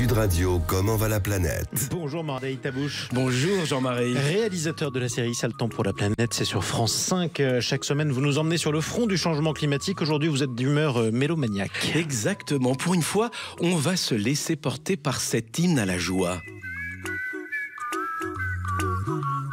Sud Radio, comment va la planète? Bonjour Mardaï Tabouche. Bonjour Jean-Marie. Réalisateur de la série Ça le temps pour la planète, c'est sur France 5. Chaque semaine, vous nous emmenez sur le front du changement climatique. Aujourd'hui, vous êtes d'humeur mélomaniaque. Exactement. Pour une fois, on va se laisser porter par cet hymne à la joie.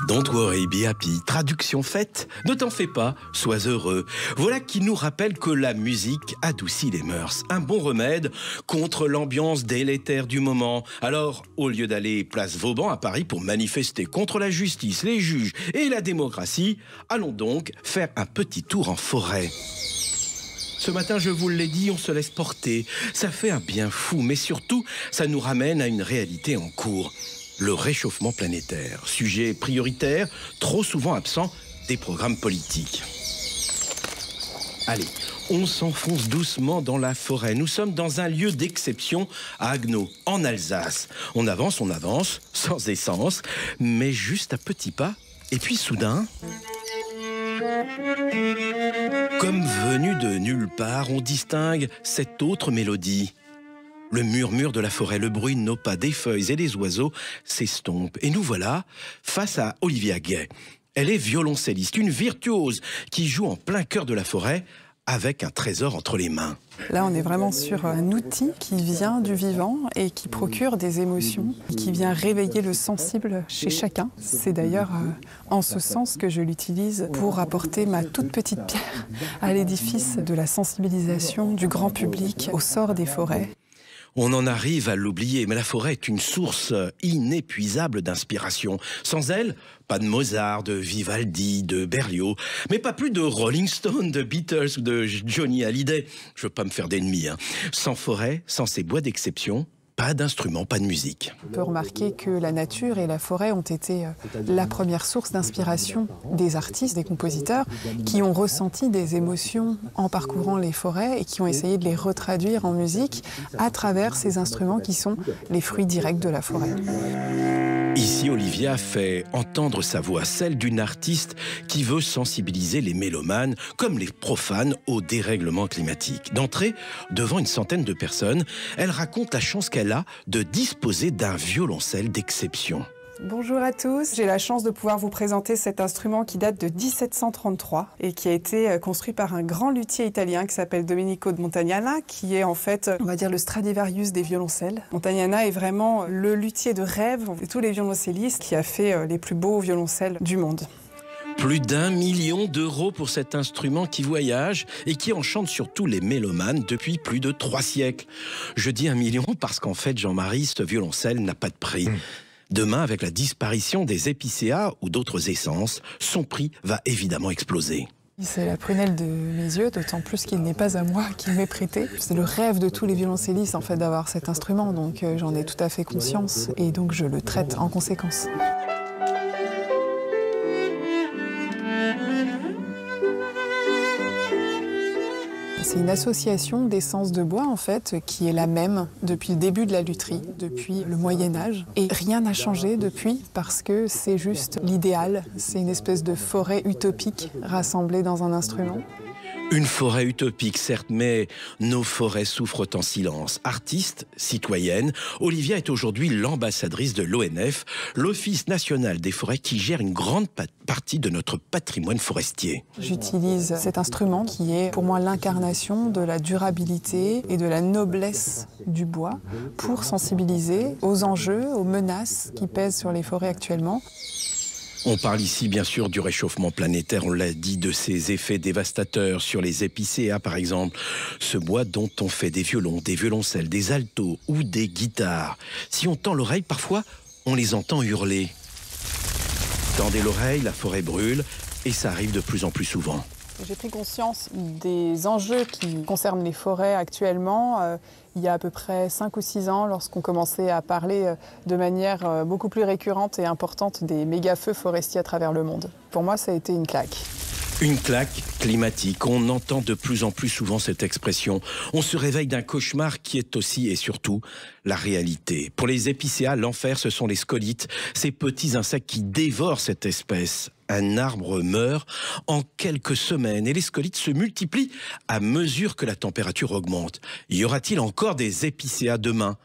Don't worry, be happy. Traduction faite, ne t'en fais pas, sois heureux. Voilà qui nous rappelle que la musique adoucit les mœurs. Un bon remède contre l'ambiance délétère du moment. Alors, au lieu d'aller place Vauban à Paris pour manifester contre la justice, les juges et la démocratie, allons donc faire un petit tour en forêt. Ce matin, je vous l'ai dit, on se laisse porter. Ça fait un bien fou, mais surtout, ça nous ramène à une réalité en cours. Le réchauffement planétaire, sujet prioritaire, trop souvent absent des programmes politiques. Allez, on s'enfonce doucement dans la forêt. Nous sommes dans un lieu d'exception à Haguenau, en Alsace. On avance, sans essence, mais juste à petits pas. Et puis soudain, comme venu de nulle part, on distingue cette autre mélodie. Le murmure de la forêt, le bruit de nos pas, des feuilles et des oiseaux s'estompe. Et nous voilà face à Olivia Gay. Elle est violoncelliste, une virtuose qui joue en plein cœur de la forêt avec un trésor entre les mains. Là, on est vraiment sur un outil qui vient du vivant et qui procure des émotions, qui vient réveiller le sensible chez chacun. C'est d'ailleurs en ce sens que je l'utilise pour apporter ma toute petite pierre à l'édifice de la sensibilisation du grand public au sort des forêts. On en arrive à l'oublier, mais la forêt est une source inépuisable d'inspiration. Sans elle, pas de Mozart, de Vivaldi, de Berlioz, mais pas plus de Rolling Stone, de Beatles ou de Johnny Hallyday. Je veux pas me faire d'ennemis. Sans forêt, sans ces bois d'exception, pas d'instruments, pas de musique. On peut remarquer que la nature et la forêt ont été la première source d'inspiration des artistes, des compositeurs, qui ont ressenti des émotions en parcourant les forêts et qui ont essayé de les retraduire en musique à travers ces instruments qui sont les fruits directs de la forêt. Ici, Olivia fait entendre sa voix, celle d'une artiste qui veut sensibiliser les mélomanes comme les profanes au dérèglement climatique. D'entrée, devant une centaine de personnes, elle raconte la chance qu'elle a de disposer d'un violoncelle d'exception. Bonjour à tous, j'ai la chance de pouvoir vous présenter cet instrument qui date de 1733 et qui a été construit par un grand luthier italien qui s'appelle Domenico de Montagnana, qui est en fait, on va dire, le Stradivarius des violoncelles. Montagnana est vraiment le luthier de rêve de tous les violoncellistes qui a fait les plus beaux violoncelles du monde. Plus d'1 million d'euros pour cet instrument qui voyage et qui enchante surtout les mélomanes depuis plus de 3 siècles. Je dis 1 million parce qu'en fait, Jean-Marie, ce violoncelle n'a pas de prix. Demain, avec la disparition des épicéas ou d'autres essences, son prix va évidemment exploser. C'est la prunelle de mes yeux, d'autant plus qu'il n'est pas à moi qu'il m'est prêté. C'est le rêve de tous les violoncellistes en fait d'avoir cet instrument, donc j'en ai tout à fait conscience et donc je le traite en conséquence. C'est une association d'essences de bois, en fait, qui est la même depuis le début de la lutherie, depuis le Moyen-Âge. Et rien n'a changé depuis, parce que c'est juste l'idéal. C'est une espèce de forêt utopique rassemblée dans un instrument. Une forêt utopique, certes, mais nos forêts souffrent en silence. Artiste, citoyenne, Olivia est aujourd'hui l'ambassadrice de l'ONF, l'Office national des forêts, qui gère une grande partie de notre patrimoine forestier. J'utilise cet instrument qui est pour moi l'incarnation de la durabilité et de la noblesse du bois pour sensibiliser aux enjeux, aux menaces qui pèsent sur les forêts actuellement. On parle ici bien sûr du réchauffement planétaire, on l'a dit, de ses effets dévastateurs sur les épicéas par exemple. Ce bois dont on fait des violons, des violoncelles, des altos ou des guitares. Si on tend l'oreille, parfois on les entend hurler. Tendez l'oreille, la forêt brûle et ça arrive de plus en plus souvent. J'ai pris conscience des enjeux qui concernent les forêts actuellement il y a à peu près 5 ou 6 ans lorsqu'on commençait à parler de manière beaucoup plus récurrente et importante des méga-feux forestiers à travers le monde. Pour moi, ça a été une claque. Une claque climatique, on entend de plus en plus souvent cette expression. On se réveille d'un cauchemar qui est aussi et surtout la réalité. Pour les épicéas, l'enfer, ce sont les scolites, ces petits insectes qui dévorent cette espèce. Un arbre meurt en quelques semaines et les scolites se multiplient à mesure que la température augmente. Y aura-t-il encore des épicéas demain ?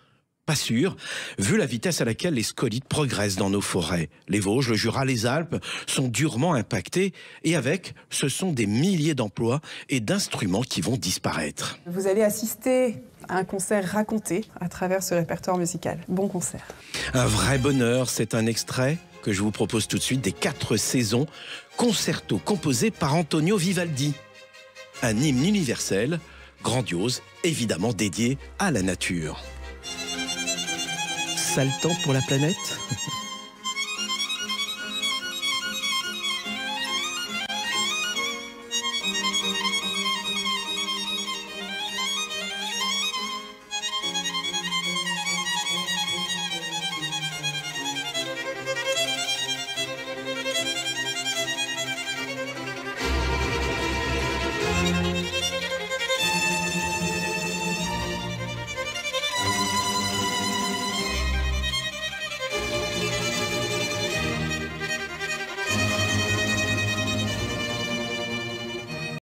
Pas sûr, vu la vitesse à laquelle les scolytes progressent dans nos forêts. Les Vosges, le Jura, les Alpes sont durement impactés et avec, ce sont des milliers d'emplois et d'instruments qui vont disparaître. Vous allez assister à un concert raconté à travers ce répertoire musical. Bon concert. Un vrai bonheur, c'est un extrait que je vous propose tout de suite des 4 saisons, concerto composé par Antonio Vivaldi. Un hymne universel, grandiose, évidemment dédié à la nature. Sale temps pour la planète ?